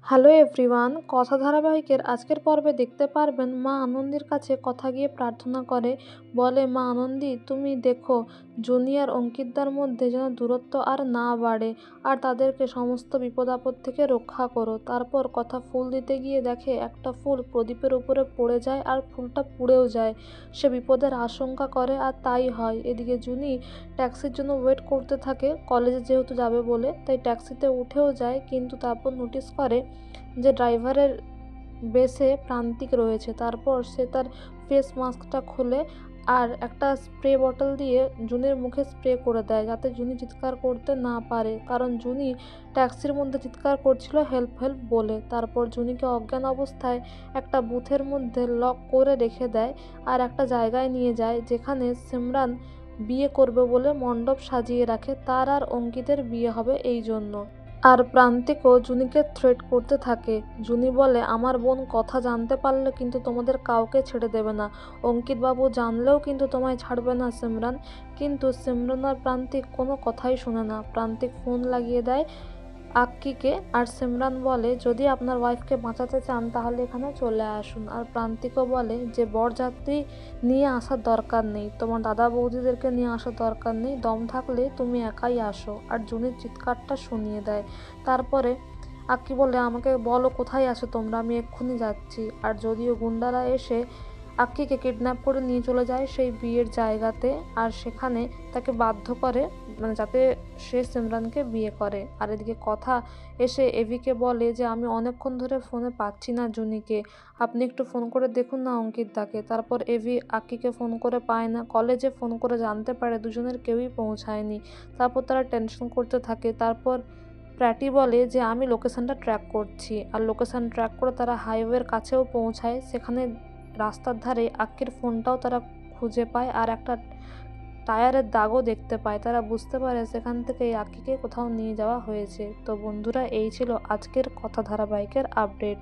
Hello everyone, কথা ধারাবাহিকের আজকের পর্বে দেখতে পারবেন মা আনন্দীর কাছে কথা গিয়ে প্রার্থনা করে। বলে, মা আনন্দী, তুমি দেখো জুনি আর অঙ্কিতদার মধ্যে যেন দূরত্ব আর না বাড়ে, আর তাদেরকে সমস্ত বিপদ আপদ থেকে রক্ষা করো। তারপর কথা ফুল দিতে গিয়ে দেখে একটা ফুল প্রদীপের উপরে পড়ে যায় আর ফুলটা পুড়েও যায়। সে বিপদের আশঙ্কা করে আর তাই হয়। এদিকে জুনি ট্যাক্সির জন্য ওয়েট করতে থাকে, কলেজে যেহেতু যাবে বলে, তাই ট্যাক্সিতে উঠেও যায়। কিন্তু তারপর নোটিস করে যে ড্রাইভারের বেসে প্রান্তিক রয়েছে। তারপর সে তার ফেস মাস্কটা খোলে আর একটা স্প্রে বটল দিয়ে জুনির মুখে স্প্রে করে দেয়, যাতে জুনি চিৎকার করতে না পারে, কারণ জুনি ট্যাক্সির মধ্যে চিৎকার করছিল হেল্প হেল্প বলে। তারপর জুনিকে অজ্ঞান অবস্থায় একটা বুথের মধ্যে লক করে রেখে দেয় আর একটা জায়গায় নিয়ে যায় যেখানে সিমরান বিয়ে করবে বলে মণ্ডপ সাজিয়ে রাখে। তার আর অঙ্কিতের বিয়ে হবে এই জন্য। আর প্রান্তিকও জুনিকে থ্রেট করতে থাকে। জুনি বলে, আমার বোন কথা জানতে পারলে কিন্তু তোমাদের কাউকে ছেড়ে দেবে না, অঙ্কিতবাবু জানলেও কিন্তু তোমায় ছাড়বে না সিমরান। কিন্তু সিমরান আর প্রান্তিক কোনো কথাই শোনে না। প্রান্তিক ফোন লাগিয়ে দেয় আক্কিকে, আর সিমরান বলে, যদি আপনার ওয়াইফকে বাঁচাতে চান তাহলে এখানে চলে আসুন। আর প্রান্তিকও বলে যে বরযাত্রী নিয়ে আসার দরকার নেই, তোমার দাদা বৌদিদেরকে নিয়ে আসার দরকার নেই, দম থাকলে তুমি একাই আসো। আর জুনির চিৎকারটা শুনিয়ে দেয়। তারপরে আক্কি বলে, আমাকে বলো কোথায় আছো তোমরা, আমি এক্ষুনি যাচ্ছি। আর যদিও গুন্ডারা এসে আক্কিকে কিডন্যাপ করে নিয়ে চলে যায় সেই বিয়ের জায়গাতে, আর সেখানে তাকে বাধ্য করে যাতে সে সিমরানকে বিয়ে করে। আর এদিকে কথা এসে এভিকে বলে যে আমি অনেকক্ষণ ধরে ফোনে পাচ্ছি না জুনিকে, আপনি একটু ফোন করে দেখুন না অঙ্কিত দাকে। তারপর এভি আক্কিকে ফোন করে পায় না, কলেজে ফোন করে জানতে পারে দুজনের কেউই পৌঁছায়নি। তারপর তারা টেনশন করতে থাকে। তারপর প্র্যাটি বলে যে আমি লোকেশনটা ট্র্যাক করছি, আর লোকেশন ট্র্যাক করে তারা হাইওয়ের কাছেও পৌঁছায়। সেখানে রাস্তার ধারে আক্কির ফোনটাও তারা খুঁজে পায় আর একটা টায়ারের দাগও দেখতে পায়। তারা বুঝতে পারে সেখান থেকে এই আক্কিকে কোথাও নিয়ে যাওয়া হয়েছে। তো বন্ধুরা, এই ছিল আজকের কথা ধারাবাহিকের আপডেট।